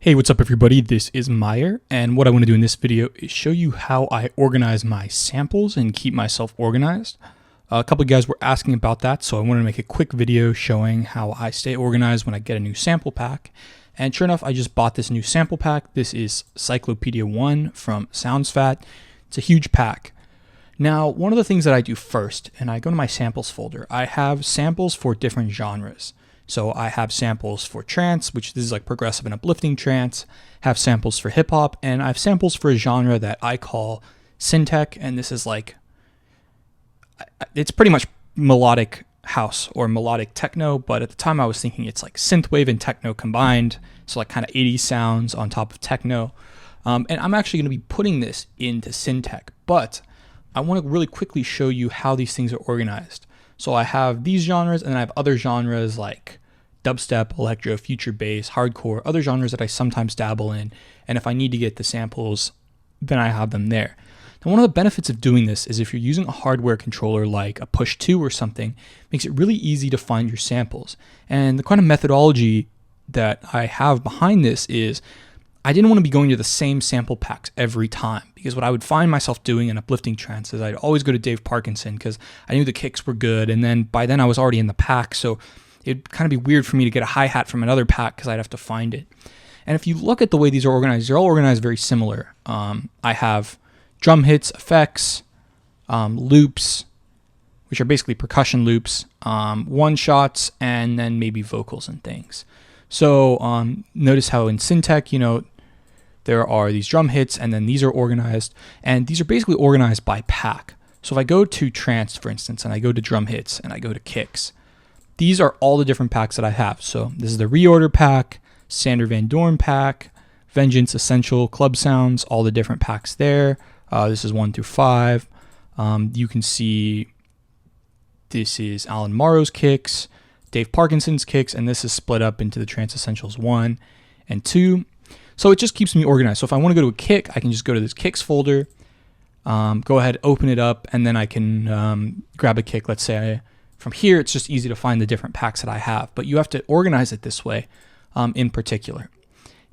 Hey, what's up everybody? This is Meyer, and what I want to do in this video is show you how I organize my samples and keep myself organized. A couple of guys were asking about that, so I wanted to make a quick video showing how I stay organized when I get a new sample pack. And sure enough, I just bought this new sample pack. This is Cyclopedia 1 from SoundsFat. It's a huge pack. Now, one of the things that I do first, and I go to my samples folder, I have samples for different genres. So I have samples for trance, which this is like progressive and uplifting trance, have samples for hip hop, and I have samples for a genre that I call syntech, and this is like, it's pretty much melodic house or melodic techno, but at the time I was thinking it's like synthwave and techno combined, so like kind of 80s sounds on top of techno. And I'm actually going to be putting this into syntech, but I want to really quickly show you how these things are organized. So I have these genres, and then I have other genres like dubstep, electro, future bass, hardcore, other genres that I sometimes dabble in. And if I need to get the samples, then I have them there. Now, one of the benefits of doing this is if you're using a hardware controller like a Push 2 or something, it makes it really easy to find your samples. And the kind of methodology that I have behind this is I didn't want to be going to the same sample packs every time, because what I would find myself doing in uplifting trance is I'd always go to Dave Parkinson because I knew the kicks were good, and then by then I was already in the pack, so it'd kind of be weird for me to get a hi-hat from another pack because I'd have to find it. And if you look at the way these are organized, they're all organized very similar. I have drum hits, effects, loops, which are basically percussion loops, one-shots, and then maybe vocals and things. So notice how in syntech, there are these drum hits, and then these are organized, and these are basically organized by pack. So if I go to trance, for instance, and I go to drum hits, and I go to kicks, these are all the different packs that I have. So this is the Reorder pack, Sander Van Doorn pack, Vengeance Essential, Club Sounds, all the different packs there. This is 1 through 5. You can see this is Alan Morrow's kicks, Dave Parkinson's kicks, and this is split up into the Trance Essentials 1 and 2. So it just keeps me organized. So if I want to go to a kick, I can just go to this kicks folder, go ahead, open it up, and then I can grab a kick. Let's say from here, it's just easy to find the different packs that I have, but you have to organize it this way in particular.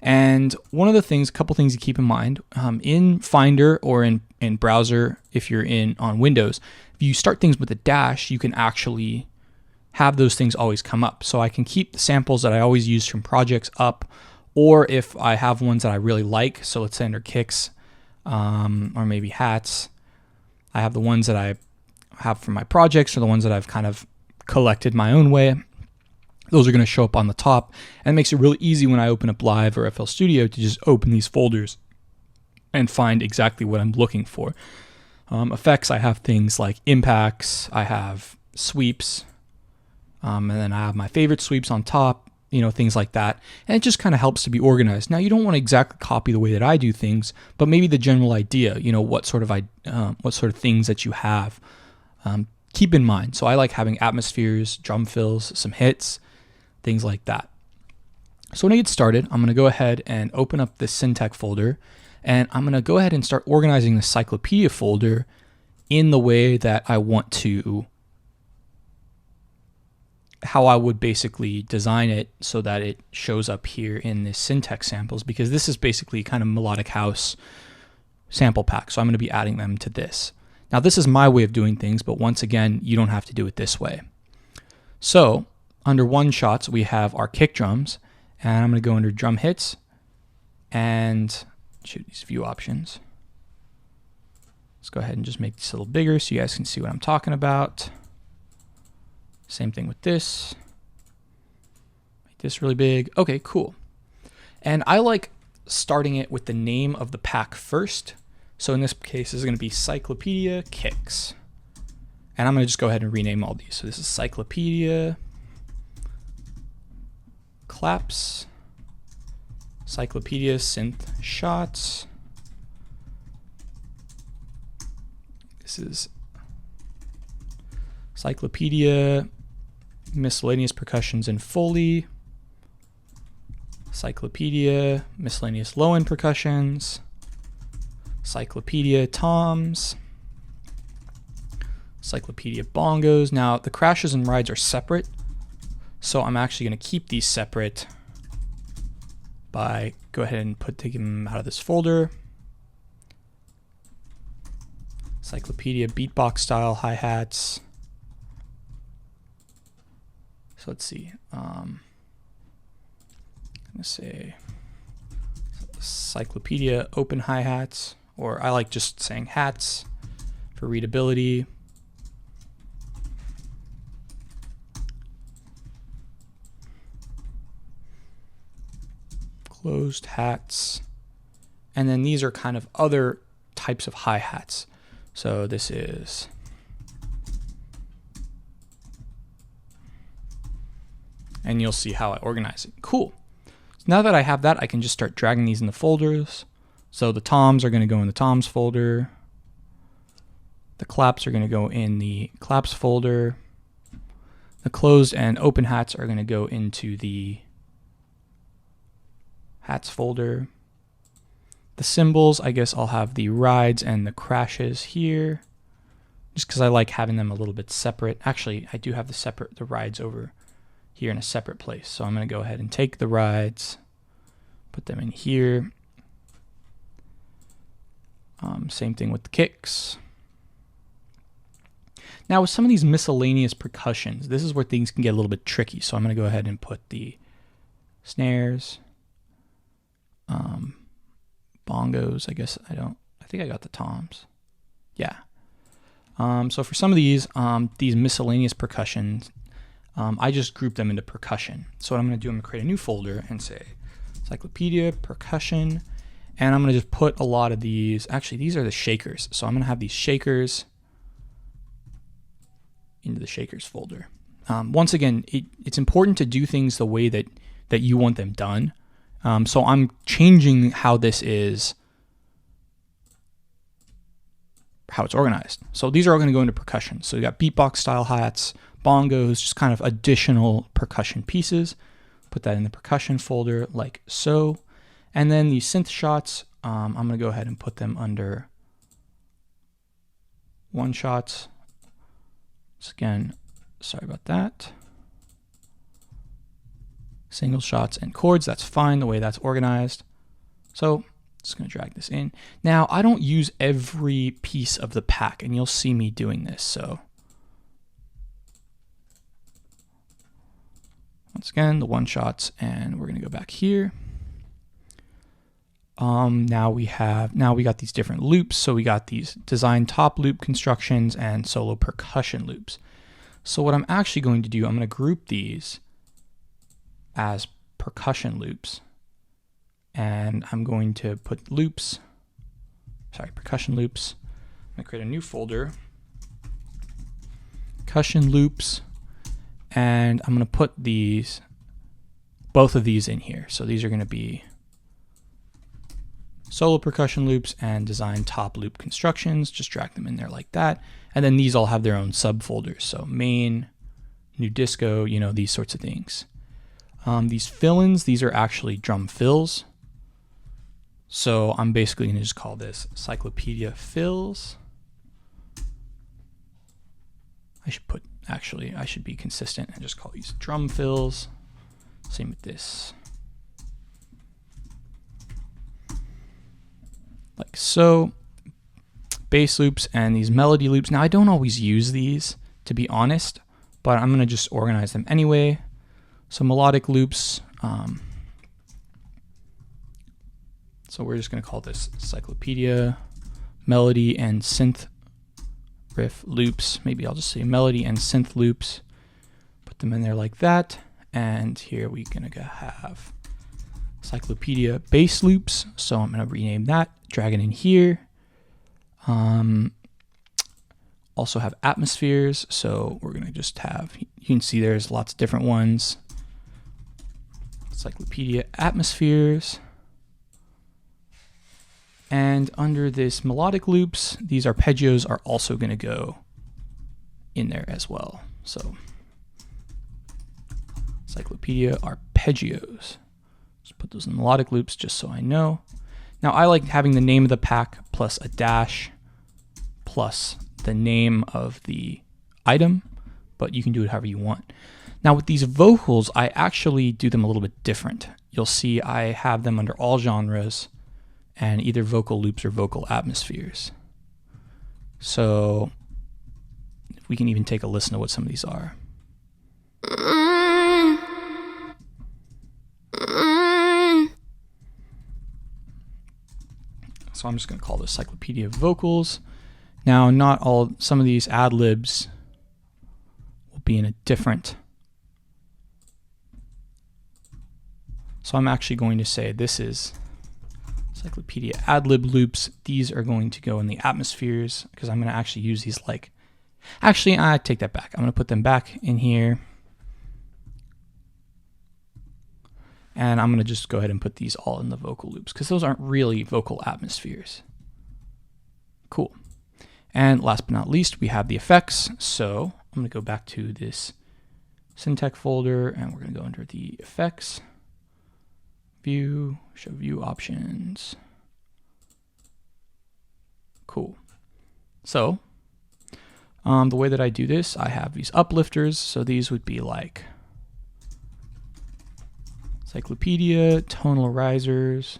And one of the things, a couple things to keep in mind, in Finder or in browser, if you're on Windows, if you start things with a dash, you can actually have those things always come up. So I can keep the samples that I always use from projects up, or if I have ones that I really like, so let's say under kicks or maybe hats, I have the ones that I have from my projects or the ones that I've kind of collected my own way. Those are going to show up on the top, and it makes it really easy when I open up Live or FL Studio to just open these folders and find exactly what I'm looking for. Effects, I have things like impacts, I have sweeps, and then I have my favorite sweeps on top, things like that. And it just kind of helps to be organized. Now, you don't want to exactly copy the way that I do things, but maybe the general idea, what sort of things that you have, keep in mind. So I like having atmospheres, drum fills, some hits, things like that. So when I get started, I'm going to go ahead and open up this syntech folder, and I'm going to go ahead and start organizing the Cyclopedia folder in the way that I want to, how I would basically design it so that it shows up here in this syntech samples, because this is basically kind of melodic house sample pack. So I'm going to be adding them to this. Now, this is my way of doing things, but once again, you don't have to do it this way. So under one shots, we have our kick drums, and I'm going to go under drum hits and shoot these view options. Let's go ahead and just make this a little bigger so you guys can see what I'm talking about. Same thing with this. Make this really big. Okay, cool. And I like starting it with the name of the pack first. So in this case, this is going to be Cyclopedia Kicks. And I'm going to just go ahead and rename all these. So this is Cyclopedia Claps, Cyclopedia Synth Shots. This is Cyclopedia Miscellaneous Percussions and Foley, Cyclopedia Miscellaneous Low-End Percussions, Cyclopedia Toms, Cyclopedia Bongos. Now, the crashes and rides are separate, so I'm actually going to keep these separate by go ahead and take them out of this folder. Encyclopedia beatbox style hi-hats. So let's see. I'm gonna say Encyclopedia open hi-hats, or I like just saying hats for readability. Closed hats. And then these are kind of other types of hi-hats. So this is and you'll see how I organize it. Cool. So now that I have that, I can just start dragging these in the folders. So the toms are going to go in the toms folder. The claps are going to go in the claps folder. The closed and open hats are going to go into the hats folder. The symbols, I guess I'll have the rides and the crashes here, just because I like having them a little bit separate. Actually, I do have the rides over here in a separate place. So I'm going to go ahead and take the rides, put them in here. Same thing with the kicks. Now with some of these miscellaneous percussions, this is where things can get a little bit tricky. So I'm going to go ahead and put the snares, bongos. I guess I think I got the toms. Yeah. So for some of these miscellaneous percussions, I just group them into percussion. So what I'm going to do, I'm going to create a new folder and say Encyclopedia percussion, and I'm going to just put a lot of these. Actually, these are the shakers. So I'm going to have these shakers into the shakers folder. Once again, it's important to do things the way that you want them done. So I'm changing how this is, how it's organized. So these are all going to go into percussion. So you got beatbox style hats, bongos, just kind of additional percussion pieces. Put that in the percussion folder like so. And then the synth shots, I'm going to go ahead and put them under one shots. So again, sorry about that. Single shots and chords, that's fine the way that's organized. So just going to drag this in. Now I don't use every piece of the pack, and you'll see me doing this. So once again, the one shots, and we're going to go back here. Now we got these different loops. So we got these design top loop constructions and solo percussion loops. So what I'm actually going to do, I'm going to group these as percussion loops, and I'm going to put percussion loops. I'm going to create a new folder, percussion loops, and I'm going to put both of these in here. So these are going to be solo percussion loops and design top loop constructions. Just drag them in there like that. And then these all have their own subfolders. So main, new disco, these sorts of things. These fill-ins, these are actually drum fills. So I'm basically going to just call this Encyclopedia fills. I should be consistent and just call these drum fills. Same with this. Like so. Bass loops and these melody loops. Now I don't always use these, to be honest, but I'm going to just organize them anyway. So melodic loops. So we're just going to call this Encyclopedia melody and synth riff loops. Maybe I'll just say melody and synth loops. Put them in there like that. And here we're going to have Encyclopedia bass loops. So I'm going to rename that, drag it in here. Also have atmospheres. So we're going to just have, you can see there's lots of different ones. Encyclopedia atmospheres. And under this melodic loops, these arpeggios are also going to go in there as well. So Encyclopedia arpeggios. Just put those in melodic loops just so I know. Now I like having the name of the pack plus a dash plus the name of the item, but you can do it however you want. Now with these vocals, I actually do them a little bit different. You'll see I have them under all genres and either vocal loops or vocal atmospheres. So we can even take a listen to what some of these are. So I'm just going to call this Cyclopedia of Vocals. Now, some of these ad libs will be in a different. So I'm actually going to say this is Cyclopedia ad lib loops. These are going to go in the atmospheres because I'm going to actually use these like. Actually, I take that back. I'm going to put them back in here. And I'm going to just go ahead and put these all in the vocal loops because those aren't really vocal atmospheres. Cool. And last but not least, we have the effects. So I'm going to go back to this Syntec folder and we're going to go under the effects, view, show view options. Cool. So the way that I do this, I have these uplifters. So these would be like Cyclopedia, tonal risers,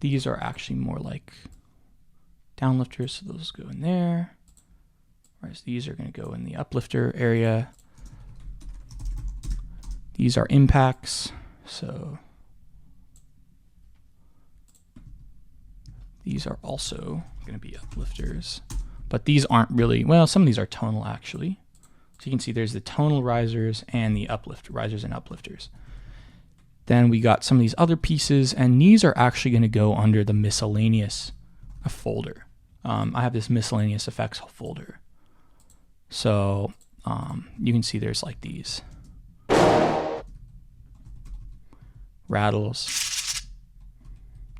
these are actually more like downlifters, so those go in there, whereas these are going to go in the uplifter area. These are impacts, so these are also going to be uplifters. But these aren't really, well, some of these are tonal actually. So you can see there's the tonal risers and the risers and uplifters. Then we got some of these other pieces, and these are actually going to go under the miscellaneous folder. I have this miscellaneous effects folder. So you can see there's like these rattles,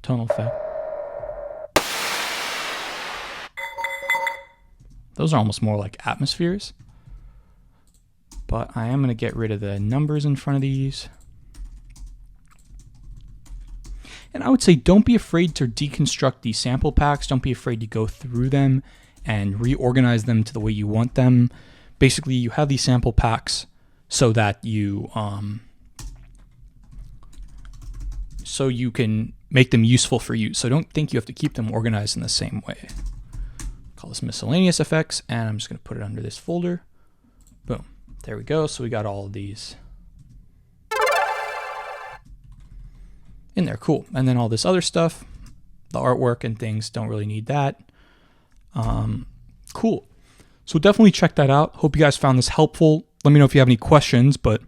tonal effect. Those are almost more like atmospheres, but I am going to get rid of the numbers in front of these. And I would say don't be afraid to deconstruct these sample packs. Don't be afraid to go through them and reorganize them to the way you want them. Basically, you have these sample packs so that you can make them useful for you. So don't think you have to keep them organized in the same way. Call this miscellaneous effects, and I'm just going to put it under this folder. Boom. There we go. So we got all of these in there. Cool. And then all this other stuff, the artwork and things, don't really need that. Cool. So definitely check that out. Hope you guys found this helpful. Let me know if you have any questions, but